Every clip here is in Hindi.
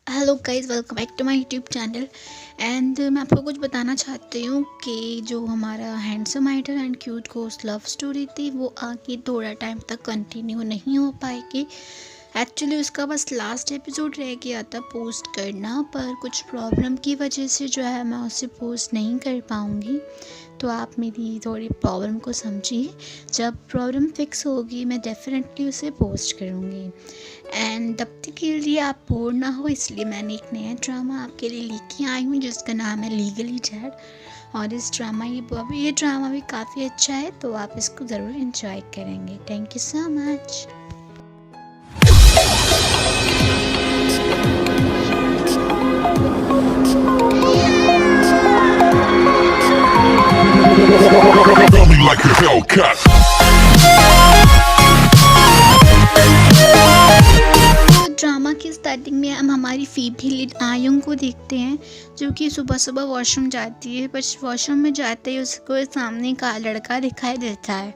Hello guys, welcome back to my YouTube channel. And मैं आपको कुछ बताना चाहती हूँ कि जो हमारा handsome idol and cute ghost love story थी वो आगे थोड़ा टाइम तक कंटिन्यू नहीं हो पाएगी। एक्चुअली उसका बस लास्ट एपिसोड रह गया था पोस्ट करना, पर कुछ प्रॉब्लम की वजह से जो है मैं उसे पोस्ट नहीं कर पाऊँगी। तो आप मेरी थोड़ी प्रॉब्लम को समझिए। जब प्रॉब्लम फिक्स होगी मैं डेफिनेटली उसे पोस्ट करूँगी। एंड तब तक के लिए आप बोर ना हो, इसलिए मैंने एक नया ड्रामा आपके लिए लेके आई हूँ जिसका नाम है लीगली डेड। और इस ये ड्रामा भी काफ़ी अच्छा है, तो आप इसको ज़रूर एंजॉय करेंगे। Thank you so much. Feel me like a Hellcat. Drama की स्टार्टिंग में हम हमारी फीमेल लीड आयुंग को देखते हैं, जो कि सुबह सुबह वॉशरूम जाती है। बस वॉशरूम में जाते ही उसको सामने का लड़का दिखाई देता है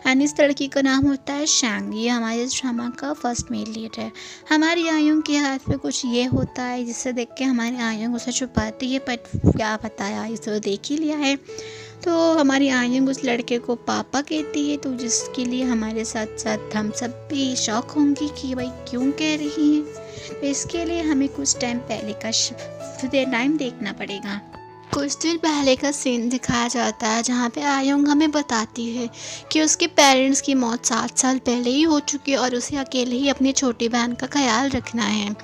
एंड इस लड़की का नाम होता है शैंग। ये हमारे इस ड्रामा का फर्स्ट मेल लीड है। हमारी आयुंग के हाथ में कुछ ये होता है जिसे देख के हमारी आयुंग उसे छुपाती है, बट क्या पता यार, इसे तो देख ही लिया है। तो हमारी आयुंग उस लड़के को पापा कहती है, तो जिसके लिए हमारे साथ साथ हम सब भी शौक होंगे कि भाई क्यों कह रही हैं। तो इसके लिए हमें कुछ टाइम पहले का टाइम देखना पड़ेगा। कुछ दिन पहले का सीन दिखाया जाता है जहाँ पे आयुंग हमें बताती है कि उसके पेरेंट्स की मौत 7 साल पहले ही हो चुकी है और उसे अकेले ही अपनी छोटी बहन का ख्याल रखना है।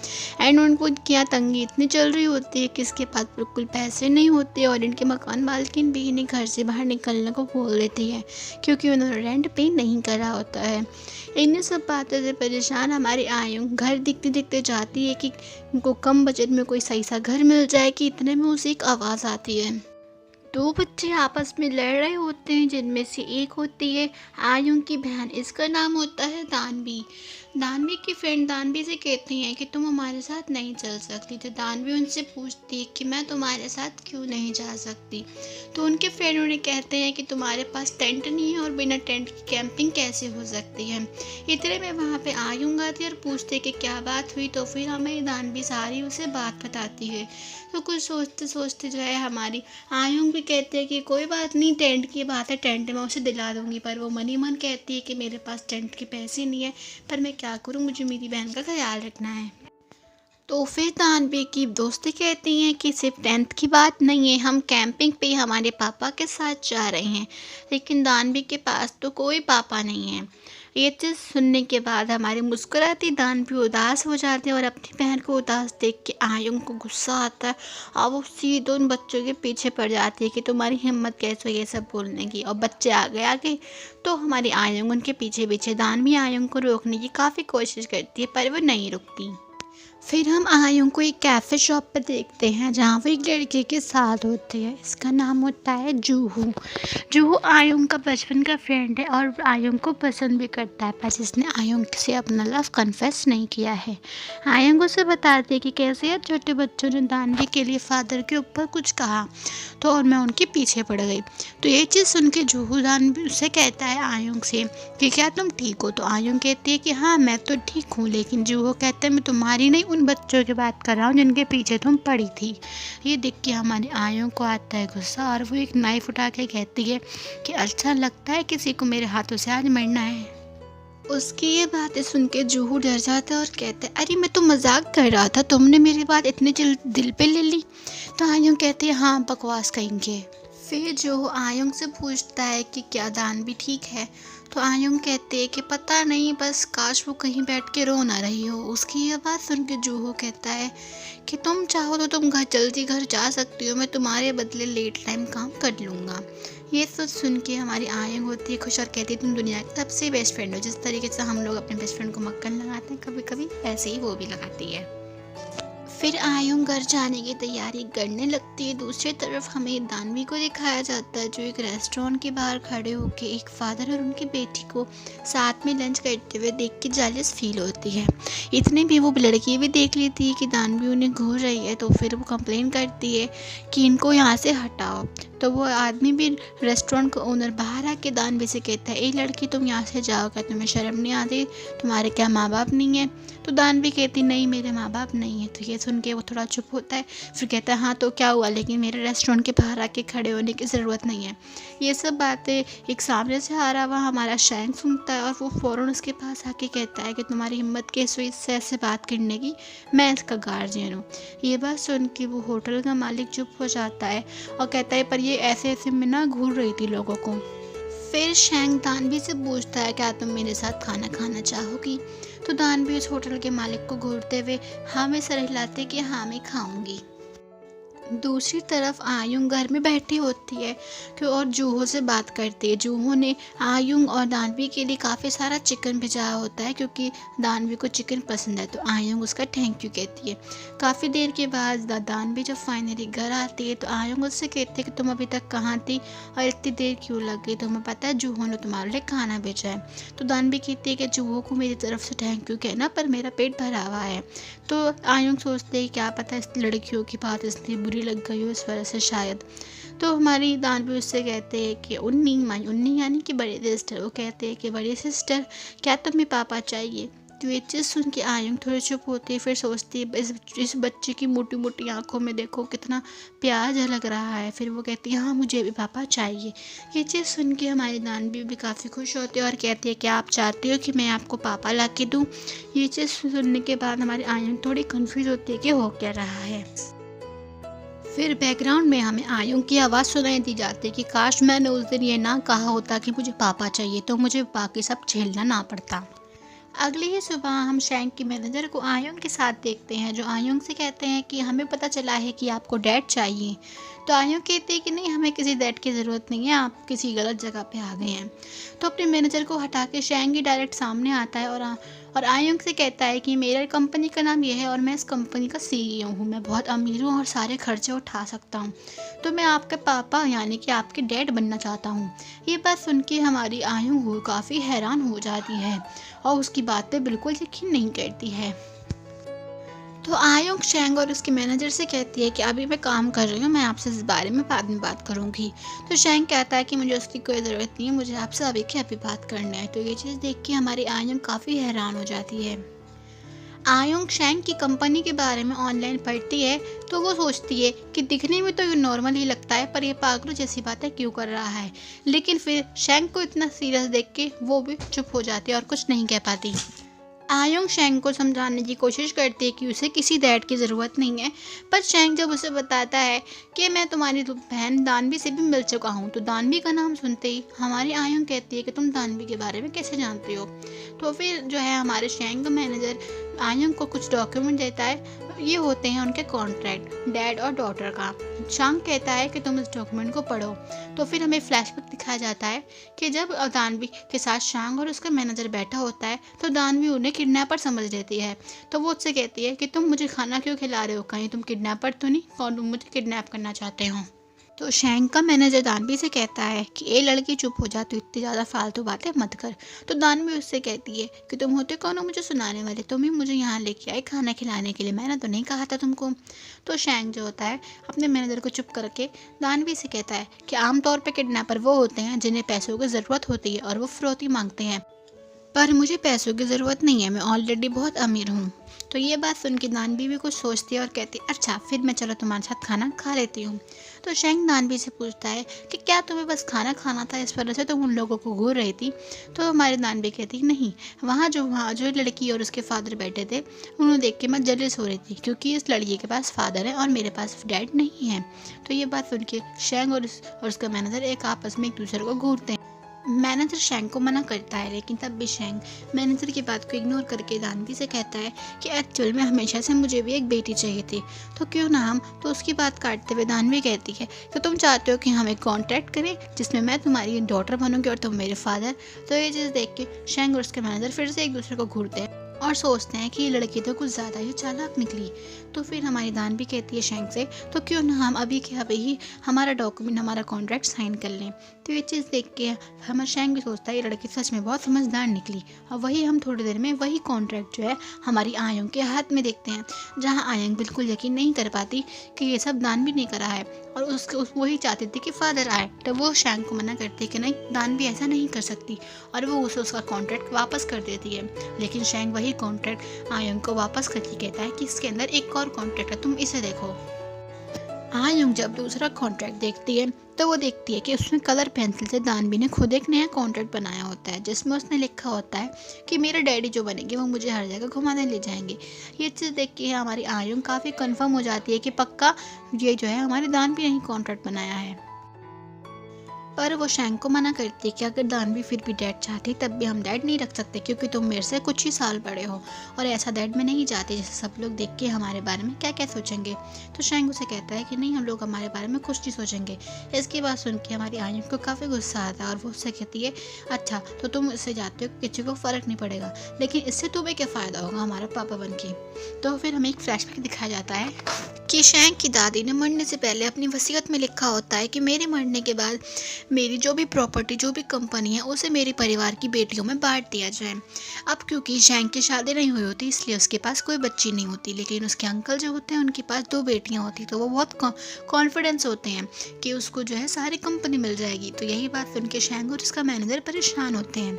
एंड उनको क्या तंगी इतनी चल रही होती है कि इसके पास बिल्कुल पैसे नहीं होते और इनके मकान मालकिन भी इन्हें घर से बाहर निकलने को बोल देती है क्योंकि उन्होंने रेंट पे नहीं करा होता है। इन्हीं सब बातों से परेशान हमारी आयुंग घर दिखते दिखते जाती है कि उनको कम बजट में कोई सही सा घर मिल जाए कि इतने में उसे एक आवाज़ आती है। 2 बच्चे आपस में लड़ रहे होते हैं, जिनमें से एक होती है आयुंग की बहन। इसका नाम होता है दानवी। दानवी की फ्रेंड दानवी से कहती हैं कि तुम हमारे साथ नहीं चल सकती। तो दानवी उनसे पूछती है कि मैं तुम्हारे साथ क्यों नहीं जा सकती। तो उनके फ्रेंड उन्हें कहते हैं कि तुम्हारे पास टेंट नहीं है और बिना टेंट की कैंपिंग कैसे हो सकती है। इतने में वहाँ पे आयुंग आती है और पूछते हैं कि क्या बात हुई। तो फिर हमें दानवी सारी उसे बात बताती है। तो कुछ सोचते सोचते जो है हमारी आयुंग भी कहते हैं कि कोई बात नहीं, टेंट की बात है, टेंट मैं उसे दिला दूंगी। पर वो मन ही मन कहती है कि मेरे पास टेंट के पैसे नहीं है, पर मैं क्या करूं, मुझे मेरी बहन का ख्याल रखना है। तो फिर दानवी की दोस्ती कहती हैं कि सिर्फ टेंथ की बात नहीं है, हम कैंपिंग पे हमारे पापा के साथ जा रहे हैं। लेकिन दानवी के पास तो कोई पापा नहीं है। ये चीज़ सुनने के बाद हमारी मुस्कुराती दानवी उदास हो जाती है और अपनी बहन को उदास देख के आयुंग को गुस्सा आता है और वो सीधे उन बच्चों के पीछे पड़ जाती है कि तुम्हारी हिम्मत कैसे ये सब बोलने की। और बच्चे आगे तो हमारी आयुंग उनके पीछे पीछे दानवी आयुंग को रोकने की काफ़ी कोशिश करती है, पर वो नहीं रुकती। फिर हम आयुंग को एक कैफ़े शॉप पर देखते हैं जहाँ वो एक लड़के के साथ होती है। इसका नाम होता है जूहू। जूहू आयुंग का बचपन का फ्रेंड है और आयुंग को पसंद भी करता है, पर जिसने आयुंग से अपना लव कन्फेस नहीं किया है। आयुंग उसे बताती है कि कैसे यार छोटे बच्चों ने दानवी के लिए फादर के ऊपर कुछ कहा, तो और मैं उनके पीछे पड़ गई। तो ये चीज़ सुन के जूहू दानवी उससे कहता है आयुंग से कि क्या तुम ठीक हो। तो आयुंग कहती है कि हाँ मैं तो ठीक हूँ, लेकिन जूहू कहता है मैं तुम्हारी नहीं उन बच्चों की बात कर रहा हूँ जिनके पीछे तुम पड़ी थी। ये देख के हमारे आयुंग को आता है गुस्सा और वो एक नाइफ उठा के कहती है कि अच्छा लगता है किसी को मेरे हाथों से आज मरना है। उसकी ये बातें सुन के जूहू डर जाता है और कहता है अरे मैं तो मजाक कर रहा था, तुमने मेरी बात इतने दिल पे ले ली। तो आयुंग कहती है हाँ बकवास कहेंगे। फिर जो आयुंग से पूछता है कि क्या दानवी ठीक है। तो आयुंग कहते हैं कि पता नहीं, बस काश वो कहीं बैठ के रो ना रही हो। उसकी ये बात सुन के जूहू कहता है कि तुम चाहो तो तुम जल्दी घर जा सकती हो, मैं तुम्हारे बदले लेट टाइम काम कर लूँगा। ये सोच सुन के हमारी आयुंग होती है खुश और कहती है तुम दुनिया की सबसे बेस्ट फ्रेंड हो। जिस तरीके से हम लोग अपने बेस्ट फ्रेंड को मक्खन लगाते हैं कभी कभी, ऐसे ही वो भी लगाती है। फिर आयुंग घर जाने की तैयारी करने लगती है। दूसरी तरफ हमें दानवी को दिखाया जाता है जो एक रेस्टोरेंट के बाहर खड़े होकर एक फादर और उनकी बेटी को साथ में लंच करते हुए देख के जेलस फील होती है। इतने भी वो लड़की भी देख लेती है कि दानवी उन्हें घूर रही है, तो फिर वो कंप्लेन करती है कि इनको यहाँ से हटाओ। तो वो आदमी भी रेस्टोरेंट का ओनर बाहर आके दानवी से कहता है ए लड़की तुम यहाँ से जाओ, क्या तुम्हें शर्म नहीं आती, तुम्हारे क्या माँ बाप नहीं है। तो दानवी कहती नहीं मेरे माँ बाप नहीं है। तो ये सुन के वो थोड़ा चुप होता है, फिर कहता है हाँ तो क्या हुआ, लेकिन मेरे रेस्टोरेंट के बाहर आके खड़े होने की ज़रूरत नहीं है। ये सब बातें एक सामने से आ रहा हुआ हमारा शैंक सुनता है और वो फ़ौरन उसके पास आके कहता है कि तुम्हारी हिम्मत कैसे हुई इससे ऐसे बात करने की, मैं इसका गार्जियन हूँ। ये बात सुन के वो होटल का मालिक चुप हो जाता है और कहता है पर ये ऐसे ऐसे में ना घूर रही थी लोगों को। फिर शैंक दानवी से पूछता है क्या तुम मेरे साथ खाना खाना चाहोगी, तो दानवी उस होटल के मालिक को घूरते हुए हाँ में सर हिलाते कि हाँ मैं खाऊंगी। दूसरी तरफ आयुंग घर में बैठी होती है कि और जूहो से बात करती है। जूहो ने आयुंग और दानवी के लिए काफ़ी सारा चिकन भिजाया होता है क्योंकि दानवी को चिकन पसंद है, तो आयुंग उसका थैंक यू कहती है। काफ़ी देर के बाद दानवी जब फाइनली घर आती है तो आयुंग उससे कहती है कि तुम अभी तक कहाँ थी और इतनी देर क्यों लग गई, तुम्हें पता है जूहो ने तुम्हारे लिए खाना भेजा है। तो दानवी कहती है कि जूहो को मेरी तरफ से थैंक यू कहना, पर मेरा पेट भरा हुआ है। तो आयुंग सोचते हैं क्या पता इस लड़कियों की बात इसलिए बुरी लग गई हो इस वजह से शायद। तो हमारी दानवी उससे कहते हैं कि उन्नी माई उन्नी यानी कि बड़ी सिस्टर, वो कहते हैं कि बड़ी सिस्टर क्या तुम्हें पापा चाहिए। तो ये चीज़ सुन के आयुंग थोड़ी चुप होती है, फिर सोचती है इस बच्चे की मोटी मोटी आंखों में देखो कितना प्यार झलक रहा है। फिर वो कहती है हाँ मुझे भी पापा चाहिए। ये चीज़ सुन के हमारी दानवी भी काफ़ी खुश होती है और कहती है कि आप चाहती हो कि मैं आपको पापा ला के दूँ। ये चीज़ सुनने के बाद हमारी आयुंग थोड़ी कन्फ्यूज होती है कि हो क्या रहा है। फिर बैकग्राउंड में हमें आयुंग की आवाज़ सुनाई दी जाती है कि काश मैंने उस दिन ये ना कहा होता कि मुझे पापा चाहिए तो मुझे बाकी सब झेलना ना पड़ता। अगली ही सुबह हम शैंक की मैनेजर को आयुंग के साथ देखते हैं, जो आयुंग से कहते हैं कि हमें पता चला है कि आपको डैड चाहिए। तो आयुंग कहते हैं कि नहीं हमें किसी डैड की ज़रूरत नहीं है, आप किसी गलत जगह पे आ गए हैं। तो अपने मैनेजर को हटा के शैंक ही डायरेक्ट सामने आता है और आयुंग से कहता है कि मेरे कंपनी का नाम यह है और मैं इस कंपनी का CEO हूँ, मैं बहुत अमीर हूँ और सारे खर्चे उठा सकता हूँ, तो मैं आपके पापा यानी कि आपके डैड बनना चाहता हूँ। ये बात सुन के हमारी आयुंग काफ़ी हैरान हो जाती है और उसकी बातें बिल्कुल यकीन नहीं करती है। तो आयुंग शैंग और उसके मैनेजर से कहती है कि अभी मैं काम कर रही हूँ, मैं आपसे इस बारे में बाद में बात करूँगी। तो शैंग कहता है कि मुझे उसकी कोई ज़रूरत नहीं है, मुझे आपसे अभी के अभी बात करना है। तो ये चीज़ देख के हमारी आयुंग काफ़ी हैरान हो जाती है। आयुंग शैंग की कंपनी के बारे में ऑनलाइन पढ़ती है तो वो सोचती है कि दिखने में तो ये नॉर्मल ही लगता है, पर ये पागलों जैसी बातें क्यों कर रहा है। लेकिन फिर शैंग को इतना सीरियस देख के वो भी चुप हो जाती है और कुछ नहीं कह पाती। आयुंग शैंग को समझाने की कोशिश करती है कि उसे किसी डैड की ज़रूरत नहीं है, पर शैंग जब उसे बताता है कि मैं तुम्हारी बहन दानवी से भी मिल चुका हूँ, तो दानवी का नाम सुनते ही हमारी आयुंग कहती है कि तुम दानवी के बारे में कैसे जानते हो। तो फिर जो है हमारे शैंग का मैनेजर आयुंग को कुछ डॉक्यूमेंट देता है, ये होते हैं उनके कॉन्ट्रैक्ट डैड और डॉटर का। शैंग कहता है कि तुम इस डॉक्यूमेंट को पढ़ो। तो फिर हमें फ्लैशबैक दिखाया जाता है कि जब दानवी के साथ शैंग और उसका मैनेजर बैठा होता है तो दानवी उन्हें किडनैपर समझ लेती है। तो वो उससे कहती है कि तुम मुझे खाना क्यों खिला रहे हो, कहीं तुम किडनैपर तो नहीं और तुम मुझे किडनैप करना चाहते हो। तो शैंक का मैनेजर दानवी से कहता है कि ए लड़की चुप हो जा, तो इतनी ज़्यादा फालतू बातें मत कर। तो दानवी उससे कहती है कि तुम होते कौन हो मुझे सुनाने वाले, तुम ही मुझे यहाँ लेके आए खाना खिलाने के लिए, मैंने तो नहीं कहा था तुमको। तो शैंक जो होता है अपने मैनेजर को चुप करके दानवी से कहता है कि आमतौर पर किडनैपर वो होते हैं जिन्हें पैसों की ज़रूरत होती है और वो फिरौती मांगते हैं, पर मुझे पैसों की ज़रूरत नहीं है, मैं ऑलरेडी बहुत अमीर हूँ। तो ये बात सुन के दानवी भी कुछ सोचती है और कहती है अच्छा फिर मैं चलो तुम्हारे साथ खाना खा लेती हूँ। तो शैंक दानवी से पूछता है कि क्या तुम्हें बस खाना खाना था, इस वजह से तुम उन लोगों को घूर रही थी। तो हमारी दानवी कहती नहीं, वहाँ जो लड़की और उसके फादर बैठे थे उन्हें देख के मैं जेलस हो रही थी क्योंकि इस लड़की के पास फादर है और मेरे पास डैड नहीं है। तो ये बात सुन के शैंक और उसका मैनेजर एक आपस में एक दूसरे को घूरते हैं। मैनेजर शैंक को मना करता है, लेकिन तब भी शैंक मैनेजर की बात को इग्नोर करके दानवी से कहता है कि एक्चुअल में हमेशा से मुझे भी एक बेटी चाहिए थी, तो क्यों ना हम। तो उसकी बात काटते हुए दानवी कहती है कि तुम चाहते हो कि हम एक कॉन्ट्रैक्ट करें जिसमें मैं तुम्हारी डॉटर बनूंगी और तुम मेरे फादर। तो ये चीज़ देख के शैंक और उसके मैनेजर फिर से एक दूसरे को घूरते हैं और सोचते हैं कि ये लड़की तो कुछ ज़्यादा ही चालाक निकली। तो फिर हमारी दानवी कहती है शैंक से तो क्यों ना हम अभी के अभी ही हमारा डॉक्यूमेंट हमारा कॉन्ट्रैक्ट साइन कर लें। तो ये चीज़ देख के हमारा शैंग भी सोचता है ये लड़की सच में बहुत समझदार निकली। और वही हम थोड़ी देर में वही कॉन्ट्रैक्ट जो है हमारी आयंग के हाथ में देखते हैं, जहाँ आयंग बिल्कुल यकीन नहीं कर पाती कि ये सब दानवी ने करा है और वही चाहती थी कि फादर आए। तो वो शैंग को मना करती है कि नहीं, दानवी ऐसा नहीं कर सकती और वो उसे उसका कॉन्ट्रैक्ट वापस कर देती है। लेकिन शैंग वही कॉन्ट्रैक्ट आयंग को वापस करके कहता है कि इसके अंदर एक और कॉन्ट्रैक्ट है, तुम इसे देखो। आयंग जब दूसरा कॉन्ट्रैक्ट देखती है तो वो देखती है कि उसमें कलर पेंसिल से दानवी ने खुद एक नया कॉन्ट्रैक्ट बनाया होता है, जिसमें उसने लिखा होता है कि मेरे डैडी जो बनेंगे वो मुझे हर जगह घुमाने ले जाएंगे। ये चीज़ देख के हमारी आयंग काफ़ी कंफर्म हो जाती है कि पक्का ये जो है हमारी दानवी ने ही कॉन्ट्रैक्ट बनाया है। पर वो शैंग को मना करती है कि अगर दानवी फिर भी डैड चाहती तब भी हम डैड नहीं रख सकते, क्योंकि तुम मेरे से कुछ ही साल बड़े हो और ऐसा डैड मैं नहीं चाहती जैसे सब लोग देख के हमारे बारे में क्या क्या सोचेंगे। तो शैंग उसे कहता है कि नहीं, हम लोग हमारे बारे में कुछ नहीं सोचेंगे। इसकी बात सुन के हमारी आयंग को काफ़ी गुस्सा आता है और वो उससे कहती है अच्छा तो तुम इससे जाते हो, किसी को फ़र्क नहीं पड़ेगा, लेकिन इससे तुम्हें क्या फ़ायदा होगा हमारा पापा बन के। तो फिर हमें एक फ्लैशबैक दिखाया जाता है कि शैंग की दादी ने मरने से पहले अपनी वसीयत में लिखा होता है कि मेरे मरने के बाद मेरी जो भी प्रॉपर्टी, जो भी कंपनी है, उसे मेरे परिवार की बेटियों में बांट दिया जाए। अब क्योंकि शैंग की शादी नहीं हुई होती इसलिए उसके पास कोई बच्ची नहीं होती, लेकिन उसके अंकल जो होते हैं उनके पास 2 बेटियां होती, तो वो बहुत कॉन्फिडेंस होते हैं कि उसको जो है सारी कंपनी मिल जाएगी। तो यही बात सुन के शैंग और उसका मैनेजर परेशान होते हैं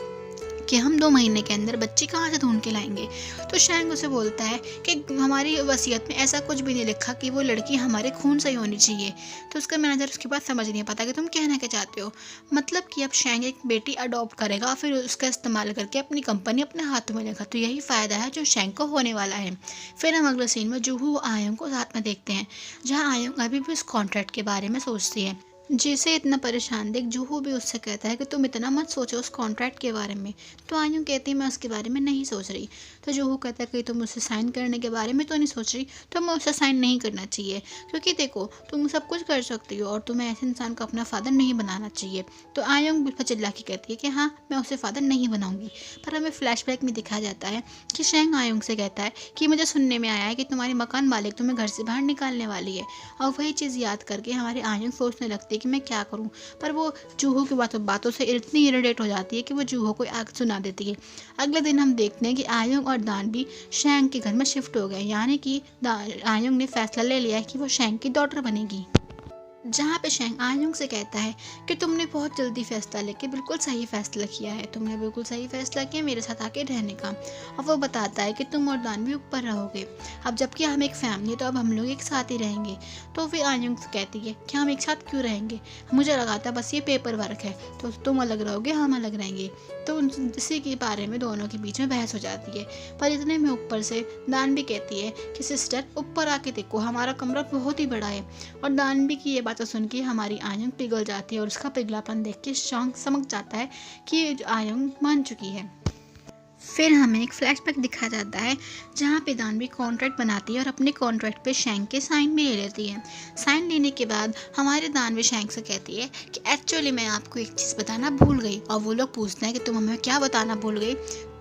कि हम 2 महीने के अंदर बच्ची कहाँ से ढूंढ के लाएंगे। तो शैंग उसे बोलता है कि हमारी वसीयत में ऐसा कुछ भी नहीं लिखा कि वो लड़की हमारे खून से ही होनी चाहिए। तो उसका मैनेजर उसकी बात समझ नहीं पाता कि तुम कहना क्या चाहते हो। मतलब कि अब शैंग एक बेटी अडॉप्ट करेगा, फिर उसका इस्तेमाल करके अपनी कंपनी अपने हाथों में लेगा। तो यही फ़ायदा है जो शैंग को होने वाला है। फिर हम अगले सीन में जूहू और आयंग को साथ में देखते हैं, जहाँ आयंग अभी भी उस कॉन्ट्रैक्ट के बारे में सोचती है। जिसे इतना परेशान देख जूहू भी उससे कहता है कि तुम इतना मत सोचो उस कॉन्ट्रैक्ट के बारे में। तो आयंग कहती है मैं उसके बारे में नहीं सोच रही। तो जूहू कहता है कि तुम उसे साइन करने के बारे में तो नहीं सोच रही, तो मैं उसे साइन नहीं करना चाहिए, क्योंकि देखो तुम सब कुछ कर सकती हो और तुम्हें ऐसे इंसान को अपना फादर नहीं बनाना चाहिए। तो आयंग बिल्कुल चिल्ला के कहती है कि हाँ मैं उसे फादर नहीं बनाऊंगी। पर हमें फ्लैशबैक में दिखाया जाता है कि शैंग आयंग से कहता है कि मुझे सुनने में आया है कि तुम्हारी मकान मालिक तुम्हें घर से बाहर निकालने वाली है। और वही चीज़ याद करके हमारी आयंग सोचने लगती है कि मैं क्या करूं। पर वो जूहू की बातों से इतनी इरिटेट हो जाती है कि वो जूहू को आग सुना देती है। अगले दिन हम देखते हैं कि आयंग और दानवी शैंग के घर में शिफ्ट हो गए, यानी कि आयंग ने फैसला ले लिया है कि वो शैंग की डॉटर बनेगी। जहाँ पे शैंग आयंग से कहता है कि तुमने बहुत जल्दी फैसला लेके बिल्कुल सही फैसला किया है, तुमने बिल्कुल सही फैसला किया मेरे साथ आके रहने का। और वो बताता है कि तुम और दानवी ऊपर रहोगे, अब जबकि हम एक फैमिली है तो अब हम लोग एक साथ ही रहेंगे। तो फिर आयंग से कहती है कि हम एक साथ क्यों रहेंगे, मुझे लगा था बस ये पेपर वर्क है, तो तुम अलग रहोगे हम अलग रहेंगे। तो इसी के बारे में दोनों के बीच में बहस हो जाती है। पर इतने में ऊपर से दानवी कहती है कि सिस्टर ऊपर आके देखो हमारा कमरा बहुत ही बड़ा है। और दानवी की ये बात सुन के हमारी आयंग पिघल जाती है और उसका पिघलापन देख के शैंग समझ जाता है कि आयंग मान चुकी है। फिर हमें एक फ्लैशबैक दिखाया जाता है जहाँ पे दानवी कॉन्ट्रैक्ट बनाती है और अपने कॉन्ट्रैक्ट पे शैंग के साइन भी ले लेती है। साइन लेने के बाद हमारे दानवी शैंग से कहती है कि एक्चुअली मैं आपको एक चीज़ बताना भूल गई। और वो लोग पूछते हैं कि तुम हमें क्या बताना भूल गई।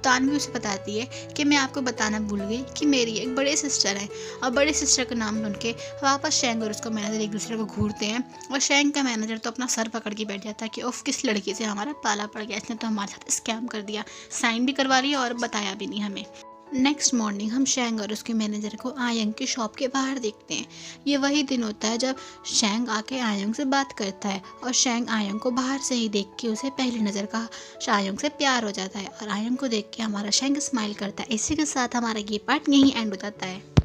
दानवी उसे बताती है कि मैं आपको बताना भूल गई कि मेरी एक बड़े सिस्टर है। और बड़े सिस्टर का नाम सुन के वापस शैंग और उसका मैनेजर एक दूसरे को घूरते हैं और शैंग का मैनेजर तो अपना सर पकड़ के बैठ जाता है कि उफ किस लड़की से हमारा पाला पड़ गया, इसने तो हमारे साथ स्कैम कर दिया, साइन भी करवा लिया और बताया भी नहीं हमें। नेक्स्ट मॉर्निंग हम शैंग और उसके मैनेजर को आयंग की शॉप के बाहर देखते हैं। ये वही दिन होता है जब शैंग आके आयंग से बात करता है और शैंग आयंग को बाहर से ही देख के उसे पहली नज़र का आयंग से प्यार हो जाता है और आयंग को देख के हमारा शैंग स्माइल करता है। इसी के साथ हमारा ये पार्ट यहीं एंड हो जाता है।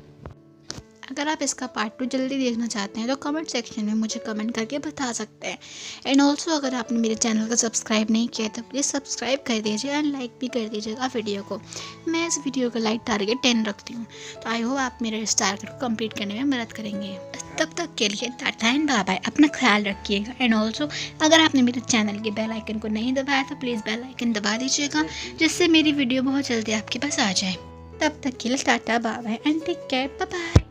अगर आप इसका पार्ट 2 जल्दी देखना चाहते हैं तो कमेंट सेक्शन में मुझे कमेंट करके बता सकते हैं। एंड ऑल्सो अगर आपने मेरे चैनल को सब्सक्राइब नहीं किया तो प्लीज़ सब्सक्राइब कर दीजिए एंड लाइक भी कर दीजिएगा वीडियो को। मैं इस वीडियो का लाइक टारगेट 10 रखती हूँ, तो आई होप आप मेरे इस टारगेट को कंप्लीट करने में मदद करेंगे। तब तक के लिए टाटा एंड बाय बाय, अपना ख्याल रखिएगा। एंड ऑल्सो अगर आपने मेरे चैनल के बेल आइकन को नहीं दबाया तो प्लीज़ बेल आइकन दबा दीजिएगा, जिससे मेरी वीडियो बहुत जल्दी आपके पास आ जाए। तब तक के लिए tata bye bye and take care, bye bye.